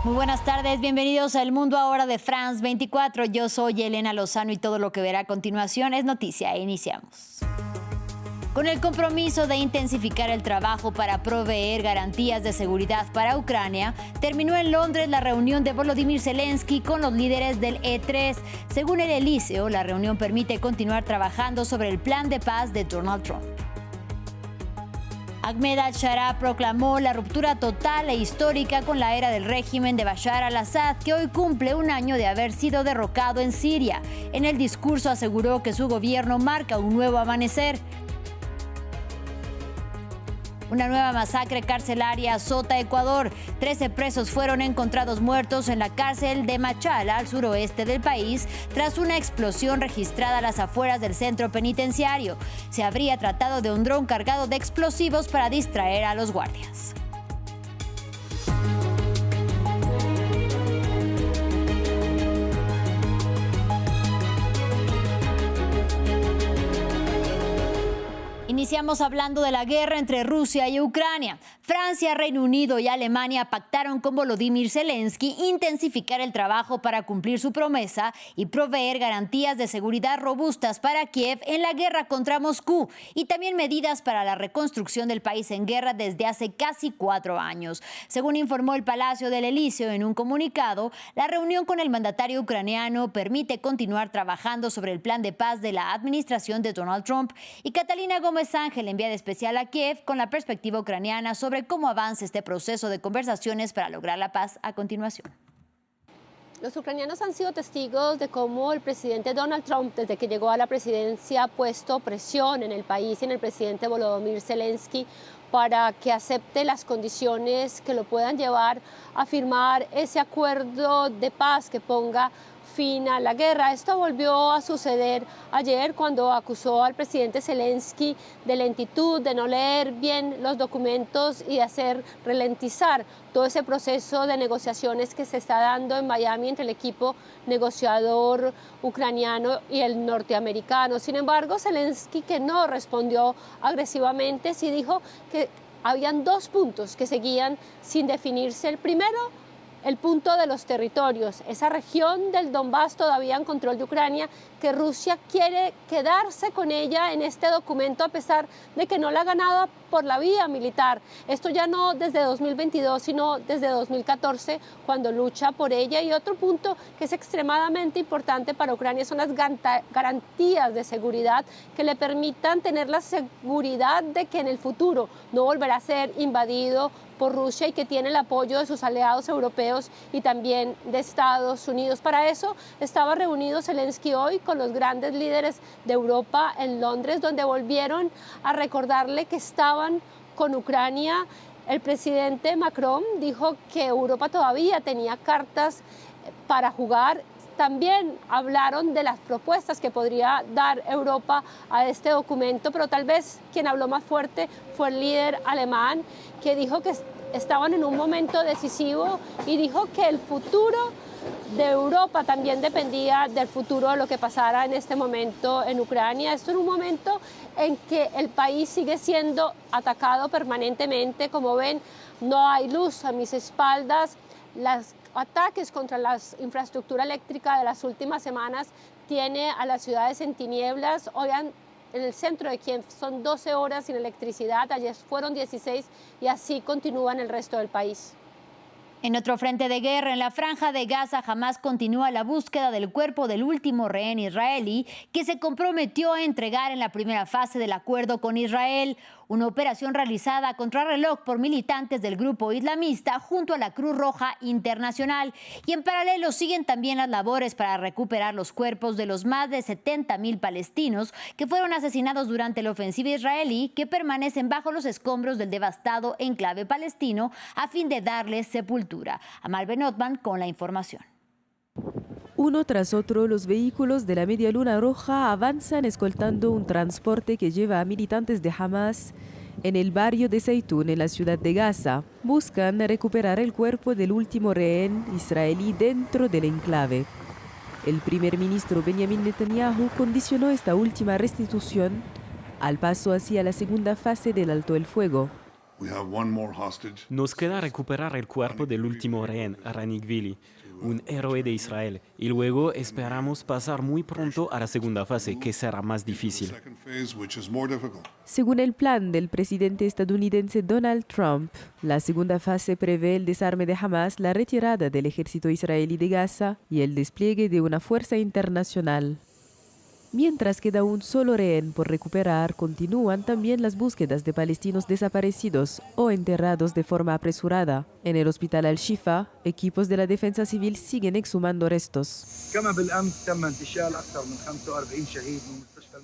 Muy buenas tardes, bienvenidos a El Mundo Ahora de France 24. Yo soy Elena Lozano y todo lo que verá a continuación es noticia. Iniciamos. Con el compromiso de intensificar el trabajo para proveer garantías de seguridad para Ucrania, terminó en Londres la reunión de Volodymyr Zelensky con los líderes del E3. Según el Elíseo, la reunión permite continuar trabajando sobre el plan de paz de Donald Trump. Ahmed al-Shara proclamó la ruptura total e histórica con la era del régimen de Bashar al-Assad, que hoy cumple un año de haber sido derrocado en Siria. En el discurso aseguró que su gobierno marca un nuevo amanecer. Una nueva masacre carcelaria azota Ecuador. 13 presos fueron encontrados muertos en la cárcel de Machala, al suroeste del país, tras una explosión registrada a las afueras del centro penitenciario. Se habría tratado de un dron cargado de explosivos para distraer a los guardias. Iniciamos hablando de la guerra entre Rusia y Ucrania. Francia, Reino Unido y Alemania pactaron con Volodymyr Zelensky intensificar el trabajo para cumplir su promesa y proveer garantías de seguridad robustas para Kiev en la guerra contra Moscú y también medidas para la reconstrucción del país en guerra desde hace casi 4 años. Según informó el Palacio del Elíseo en un comunicado, la reunión con el mandatario ucraniano permite continuar trabajando sobre el plan de paz de la administración de Donald Trump. Y Catalina Gómez Ángel, enviada especial a Kiev, con la perspectiva ucraniana sobre cómo avanza este proceso de conversaciones para lograr la paz a continuación. Los ucranianos han sido testigos de cómo el presidente Donald Trump, desde que llegó a la presidencia, ha puesto presión en el país y en el presidente Volodymyr Zelensky para que acepte las condiciones que lo puedan llevar a firmar ese acuerdo de paz que ponga fin a la guerra. Esto volvió a suceder ayer cuando acusó al presidente Zelensky de lentitud, de no leer bien los documentos y de hacer ralentizar todo ese proceso de negociaciones que se está dando en Miami entre el equipo negociador ucraniano y el norteamericano. Sin embargo, Zelensky, que no respondió agresivamente, sí dijo que habían 2 puntos que seguían sin definirse. El primero, el punto de los territorios, esa región del Donbass todavía en control de Ucrania, que Rusia quiere quedarse con ella en este documento a pesar de que no la ha ganado por la vía militar. Esto ya no desde 2022, sino desde 2014, cuando lucha por ella. Y otro punto que es extremadamente importante para Ucrania son las garantías de seguridad que le permitan tener la seguridad de que en el futuro no volverá a ser invadido por Rusia y que tiene el apoyo de sus aliados europeos y también de Estados Unidos. Para eso estaba reunido Zelensky hoy con los grandes líderes de Europa en Londres, donde volvieron a recordarle que estaban con Ucrania. El presidente Macron dijo que Europa todavía tenía cartas para jugar. También hablaron de las propuestas que podría dar Europa a este documento, pero tal vez quien habló más fuerte fue el líder alemán, que dijo que estaban en un momento decisivo y dijo que el futuro de Europa también dependía del futuro de lo que pasara en este momento en Ucrania. Esto en un momento en que el país sigue siendo atacado permanentemente. Como ven, no hay luz a mis espaldas. Los ataques contra la infraestructura eléctrica de las últimas semanas tiene a las ciudades en tinieblas. Hoy en el centro de Kiev son 12 horas sin electricidad, ayer fueron 16 y así continúa en el resto del país. En otro frente de guerra, en la franja de Gaza, Hamás continúa la búsqueda del cuerpo del último rehén israelí que se comprometió a entregar en la primera fase del acuerdo con Israel, una operación realizada a contrarreloj por militantes del grupo islamista junto a la Cruz Roja Internacional. Y en paralelo siguen también las labores para recuperar los cuerpos de los más de 70.000 palestinos que fueron asesinados durante la ofensiva israelí, que permanecen bajo los escombros del devastado enclave palestino a fin de darles sepultura. Amal Benotman con la información. Uno tras otro, los vehículos de la Media Luna Roja avanzan escoltando un transporte que lleva a militantes de Hamás en el barrio de Zeitún, en la ciudad de Gaza. Buscan recuperar el cuerpo del último rehén israelí dentro del enclave. El primer ministro Benjamin Netanyahu condicionó esta última restitución al paso hacia la segunda fase del alto el fuego. Nos queda recuperar el cuerpo del último rehén, Rani Gvili, un héroe de Israel, y luego esperamos pasar muy pronto a la segunda fase, que será más difícil. Según el plan del presidente estadounidense Donald Trump, la segunda fase prevé el desarme de Hamas, la retirada del ejército israelí de Gaza y el despliegue de una fuerza internacional. Mientras queda un solo rehén por recuperar, continúan también las búsquedas de palestinos desaparecidos o enterrados de forma apresurada. En el hospital Al-Shifa, equipos de la defensa civil siguen exhumando restos.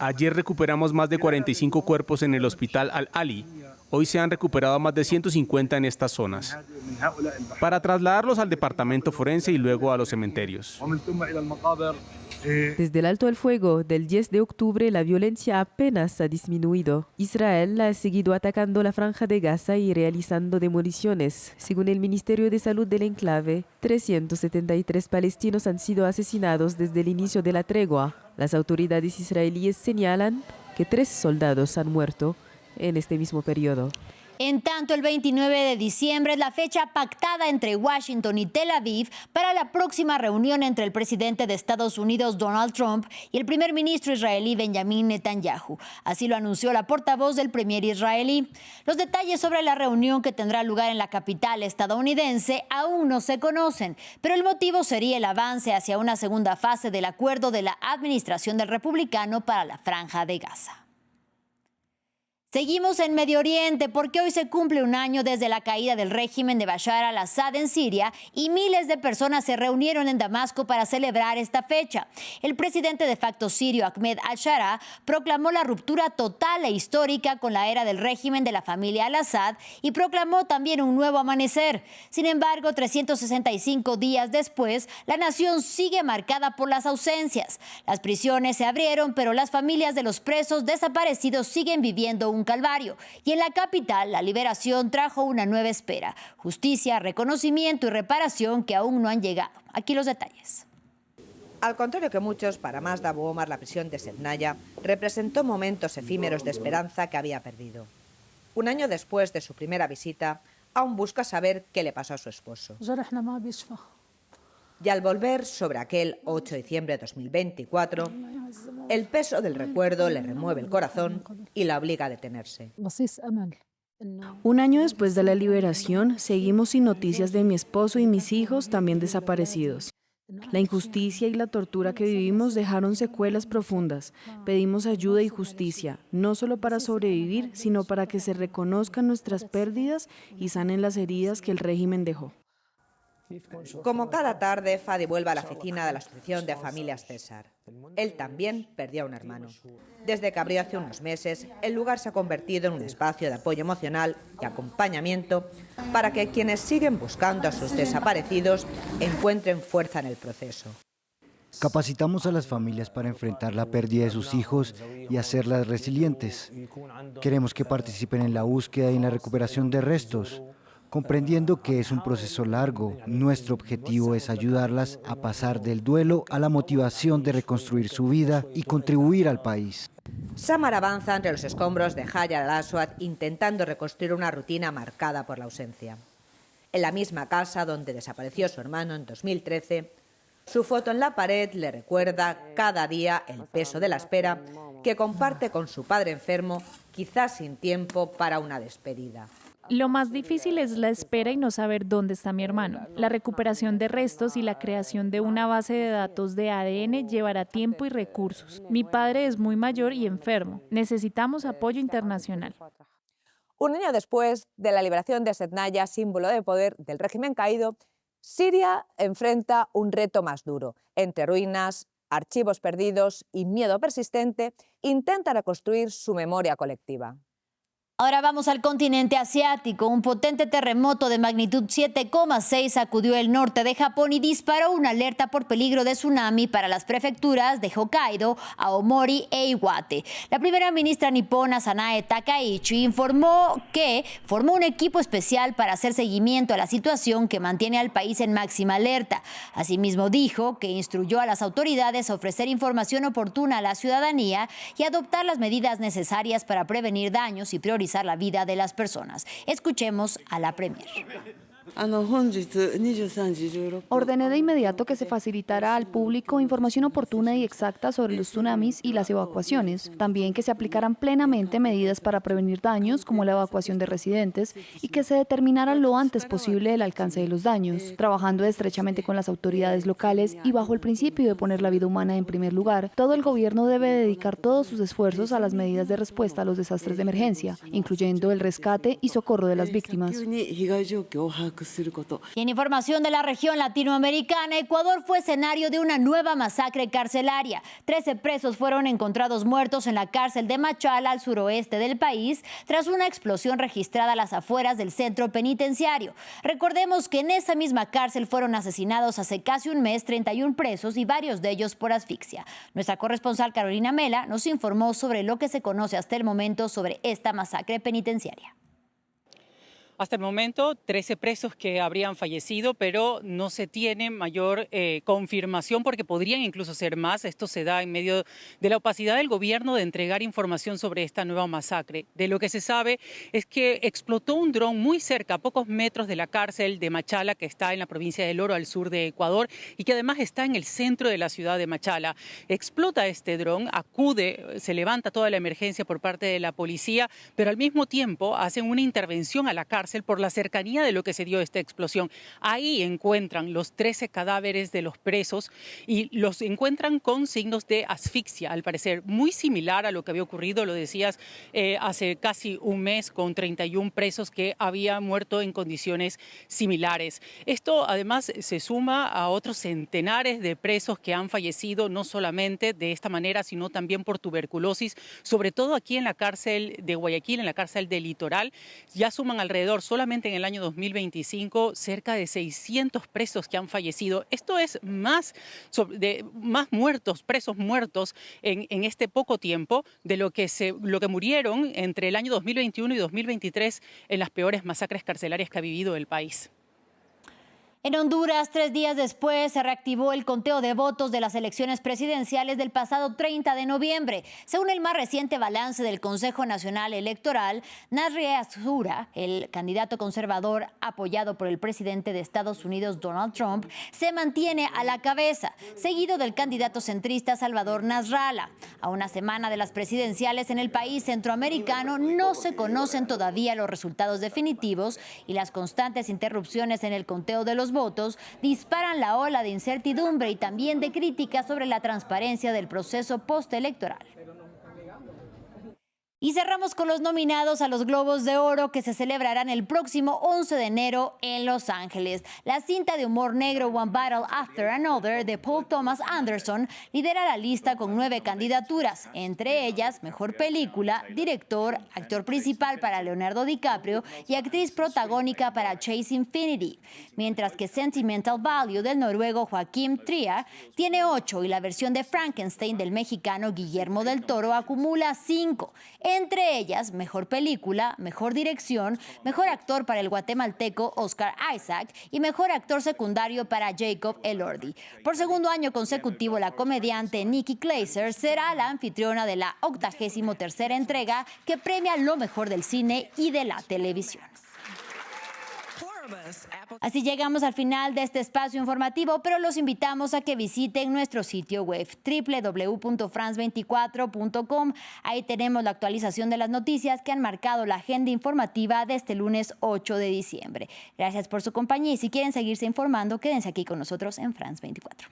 Ayer recuperamos más de 45 cuerpos en el hospital Al-Ali. Hoy se han recuperado más de 150 en estas zonas, para trasladarlos al departamento forense y luego a los cementerios. Desde el alto al fuego del 10 de octubre, la violencia apenas ha disminuido. Israel ha seguido atacando la franja de Gaza y realizando demoliciones. Según el Ministerio de Salud del enclave, 373 palestinos han sido asesinados desde el inicio de la tregua. Las autoridades israelíes señalan que 3 soldados han muerto en este mismo periodo. En tanto, el 29 de diciembre es la fecha pactada entre Washington y Tel Aviv para la próxima reunión entre el presidente de Estados Unidos, Donald Trump, y el primer ministro israelí, Benjamin Netanyahu. Así lo anunció la portavoz del premier israelí. Los detalles sobre la reunión que tendrá lugar en la capital estadounidense aún no se conocen, pero el motivo sería el avance hacia una segunda fase del acuerdo de la administración del republicano para la Franja de Gaza. Seguimos en Medio Oriente porque hoy se cumple un año desde la caída del régimen de Bashar al-Assad en Siria y miles de personas se reunieron en Damasco para celebrar esta fecha. El presidente de facto sirio, Ahmed al-Shara, proclamó la ruptura total e histórica con la era del régimen de la familia al-Assad y proclamó también un nuevo amanecer. Sin embargo, 365 días después, la nación sigue marcada por las ausencias. Las prisiones se abrieron, pero las familias de los presos desaparecidos siguen viviendo un calvario. Y en la capital, la liberación trajo una nueva espera: justicia, reconocimiento y reparación que aún no han llegado. Aquí los detalles. Al contrario que muchos, para Mazda Abu Omar la prisión de Sednaya representó momentos efímeros de esperanza que había perdido. Un año después de su primera visita, aún busca saber qué le pasó a su esposo. Y al volver sobre aquel 8 de diciembre de 2024, el peso del recuerdo le remueve el corazón y la obliga a detenerse. Un año después de la liberación, seguimos sin noticias de mi esposo y mis hijos también desaparecidos. La injusticia y la tortura que vivimos dejaron secuelas profundas. Pedimos ayuda y justicia, no solo para sobrevivir, sino para que se reconozcan nuestras pérdidas y sanen las heridas que el régimen dejó. Como cada tarde, Fadi vuelve a la oficina de la Asociación de Familias César. Él también perdió a un hermano. Desde que abrió hace unos meses, el lugar se ha convertido en un espacio de apoyo emocional y acompañamiento para que quienes siguen buscando a sus desaparecidos encuentren fuerza en el proceso. Capacitamos a las familias para enfrentar la pérdida de sus hijos y hacerlas resilientes. Queremos que participen en la búsqueda y en la recuperación de restos. Comprendiendo que es un proceso largo, nuestro objetivo es ayudarlas a pasar del duelo a la motivación de reconstruir su vida y contribuir al país. Samar avanza entre los escombros de Hajar al-Aswad intentando reconstruir una rutina marcada por la ausencia. En la misma casa donde desapareció su hermano en 2013, su foto en la pared le recuerda cada día el peso de la espera que comparte con su padre enfermo, quizás sin tiempo para una despedida. Lo más difícil es la espera y no saber dónde está mi hermano. La recuperación de restos y la creación de una base de datos de ADN llevará tiempo y recursos. Mi padre es muy mayor y enfermo. Necesitamos apoyo internacional. Un año después de la liberación de Sednaya, símbolo de poder del régimen caído, Siria enfrenta un reto más duro. Entre ruinas, archivos perdidos y miedo persistente, intenta reconstruir su memoria colectiva. Ahora vamos al continente asiático. Un potente terremoto de magnitud 7,6 sacudió el norte de Japón y disparó una alerta por peligro de tsunami para las prefecturas de Hokkaido, Aomori e Iwate. La primera ministra nipona Sanae Takaichi informó que formó un equipo especial para hacer seguimiento a la situación que mantiene al país en máxima alerta. Asimismo dijo que instruyó a las autoridades a ofrecer información oportuna a la ciudadanía y adoptar las medidas necesarias para prevenir daños y priorizar garantizar la vida de las personas. Escuchemos a la premier. Ordené de inmediato que se facilitara al público información oportuna y exacta sobre los tsunamis y las evacuaciones. También que se aplicaran plenamente medidas para prevenir daños, como la evacuación de residentes, y que se determinara lo antes posible el alcance de los daños, trabajando estrechamente con las autoridades locales y bajo el principio de poner la vida humana en primer lugar. Todo el gobierno debe dedicar todos sus esfuerzos a las medidas de respuesta a los desastres de emergencia, incluyendo el rescate y socorro de las víctimas. Y en información de la región latinoamericana, Ecuador fue escenario de una nueva masacre carcelaria. 13 presos fueron encontrados muertos en la cárcel de Machala, al suroeste del país, tras una explosión registrada a las afueras del centro penitenciario. Recordemos que en esa misma cárcel fueron asesinados hace casi un mes 31 presos y varios de ellos por asfixia. Nuestra corresponsal Carolina Mela nos informó sobre lo que se conoce hasta el momento sobre esta masacre penitenciaria. Hasta el momento, 13 presos que habrían fallecido, pero no se tiene mayor confirmación porque podrían incluso ser más. Esto se da en medio de la opacidad del gobierno de entregar información sobre esta nueva masacre. De lo que se sabe es que explotó un dron muy cerca, a pocos metros de la cárcel de Machala, que está en la provincia del Oro, al sur de Ecuador, y que además está en el centro de la ciudad de Machala. Explota este dron, se levanta toda la emergencia por parte de la policía, pero al mismo tiempo hacen una intervención a la cárcel por la cercanía de lo que se dio esta explosión. Ahí encuentran los 13 cadáveres de los presos y los encuentran con signos de asfixia, al parecer muy similar a lo que había ocurrido, lo decías, hace casi un mes con 31 presos que habían muerto en condiciones similares. Esto además se suma a otros centenares de presos que han fallecido no solamente de esta manera, sino también por tuberculosis, sobre todo aquí en la cárcel de Guayaquil, en la cárcel del Litoral. Ya suman alrededor, solamente en el año 2025, cerca de 600 presos que han fallecido. Esto es más muertos, presos muertos en este poco tiempo de lo que murieron entre el año 2021 y 2023 en las peores masacres carcelarias que ha vivido el país. En Honduras, 3 días después, se reactivó el conteo de votos de las elecciones presidenciales del pasado 30 de noviembre. Según el más reciente balance del Consejo Nacional Electoral, Nasri Azura, el candidato conservador apoyado por el presidente de Estados Unidos, Donald Trump, se mantiene a la cabeza, seguido del candidato centrista Salvador Nasralla. A una semana de las presidenciales en el país centroamericano, no se conocen todavía los resultados definitivos y las constantes interrupciones en el conteo de los votos disparan la ola de incertidumbre y también de críticas sobre la transparencia del proceso postelectoral. Y cerramos con los nominados a los Globos de Oro que se celebrarán el próximo 11 de enero en Los Ángeles. La cinta de humor negro One Battle After Another de Paul Thomas Anderson lidera la lista con 9 candidaturas, entre ellas Mejor Película, Director, Actor Principal para Leonardo DiCaprio y Actriz Protagónica para Chase Infinity. Mientras que Sentimental Value del noruego Joaquim Trier tiene 8 y la versión de Frankenstein del mexicano Guillermo del Toro acumula 5. Entre ellas, Mejor Película, Mejor Dirección, Mejor Actor para el guatemalteco Oscar Isaac y Mejor Actor Secundario para Jacob Elordi. Por segundo año consecutivo, la comediante Nikki Glaser será la anfitriona de la 83ª entrega que premia lo mejor del cine y de la televisión. Así llegamos al final de este espacio informativo, pero los invitamos a que visiten nuestro sitio web www.france24.com. Ahí tenemos la actualización de las noticias que han marcado la agenda informativa de este lunes 8 de diciembre. Gracias por su compañía y si quieren seguirse informando, quédense aquí con nosotros en France 24.